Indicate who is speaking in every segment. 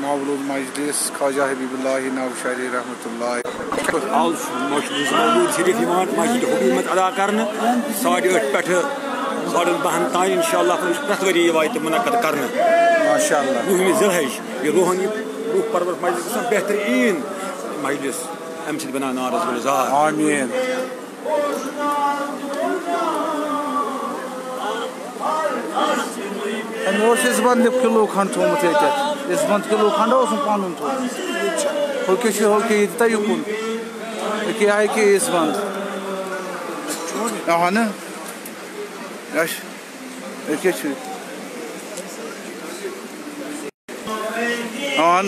Speaker 1: मौलूद मजलिस ख्वाजा हबीबुल्लाह नौशारी रहमतुल्लाह
Speaker 2: आज मौलूद शरीफ मस्जिद हुकूमत अदा करने 8:30 पे 12:30 तान इंशाअल्लाह प्रत वरी मुनक़द करने
Speaker 1: माशाअल्लाह
Speaker 2: 10 ज़िलहज ये रूहानी रूह परवर मजलिस बेहतरीन मजलिस अम सद बना नारस गुलजार
Speaker 1: आमीन इस्बंद किलो खंड थोमुत इस्बंद किलो खंड पान थोमुत होके युकुन आए कि इस्बंद अहन अहन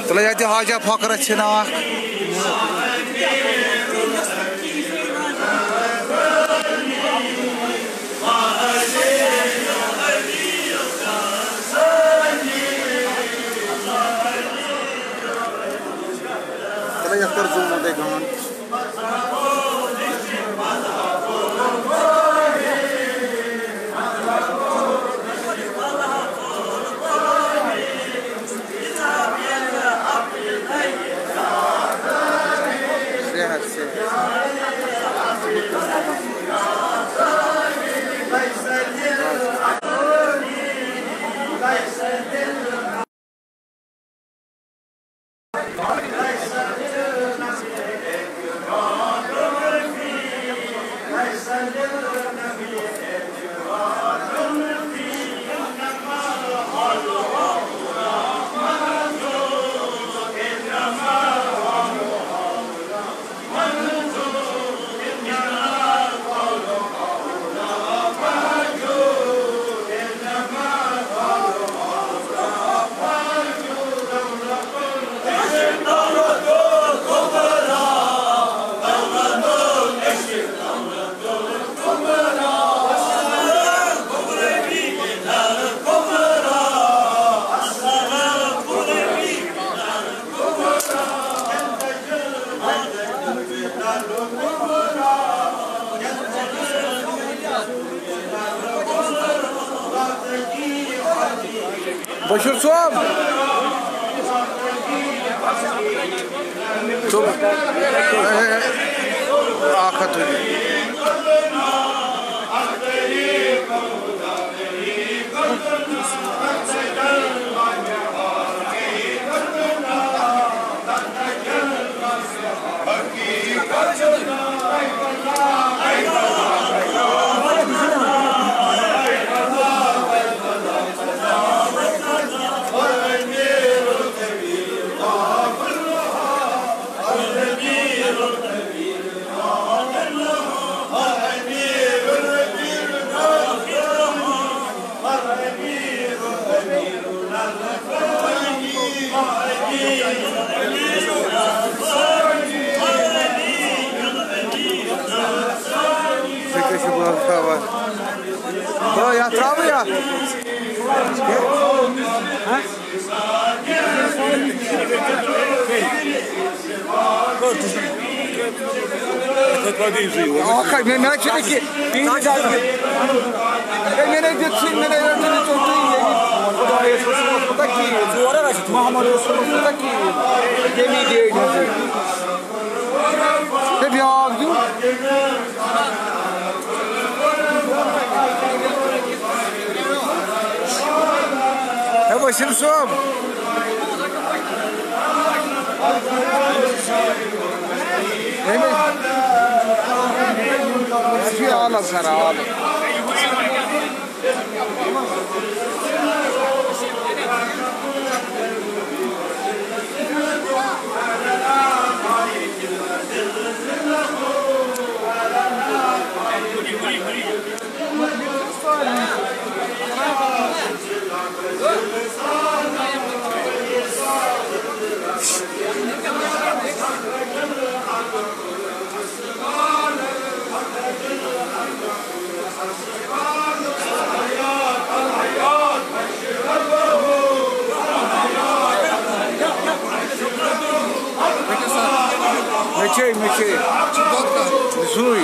Speaker 1: तला ये हाजा फकर कर जूम दे गान सेहत से Bashir Soğan. Çok akat Bro, ya trava ya. Okay, मैं actually कि तीन हजार मैंने जितनी मैंने तो खुदा ये पता कि मोहम्मद रसूल पता कि ये भी दे है भी आप जो है वो सिमसोम في عالم سنة عالم Мечей, Зуй.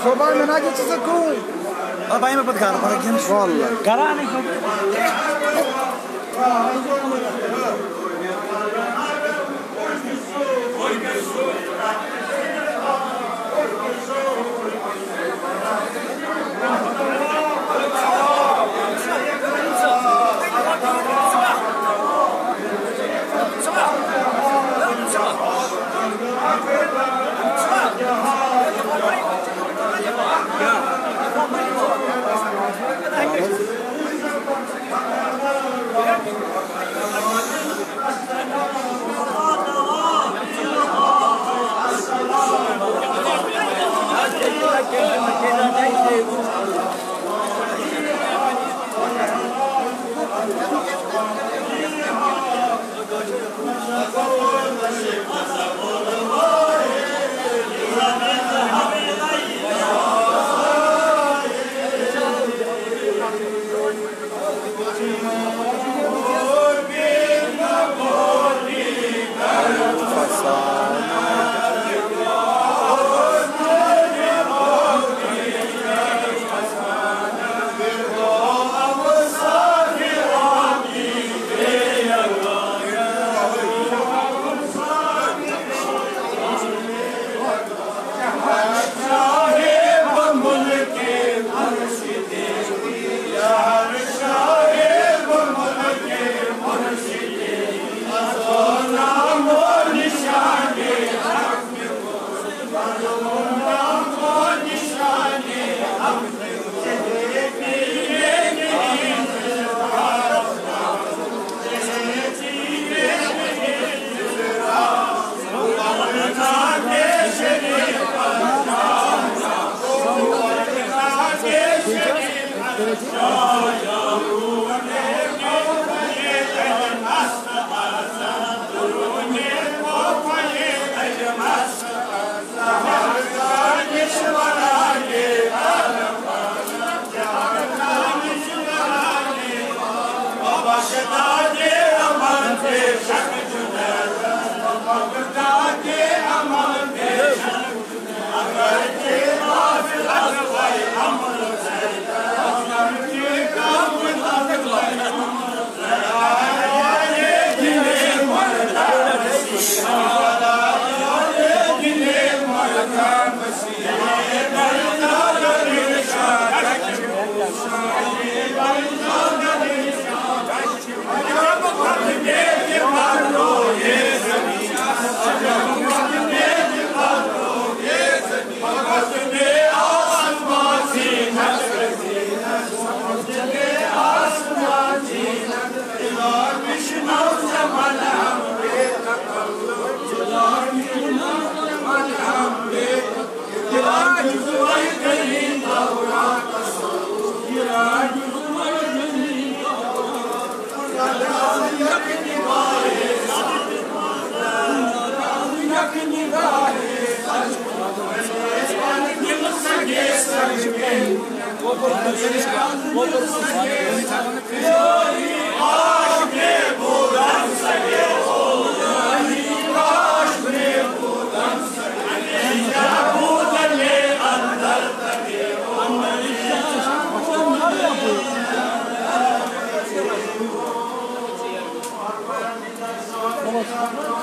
Speaker 1: صباح من هاجي تسكون
Speaker 3: باي ما بدك اعرف هذا
Speaker 1: والله
Speaker 3: قراني
Speaker 1: خلاص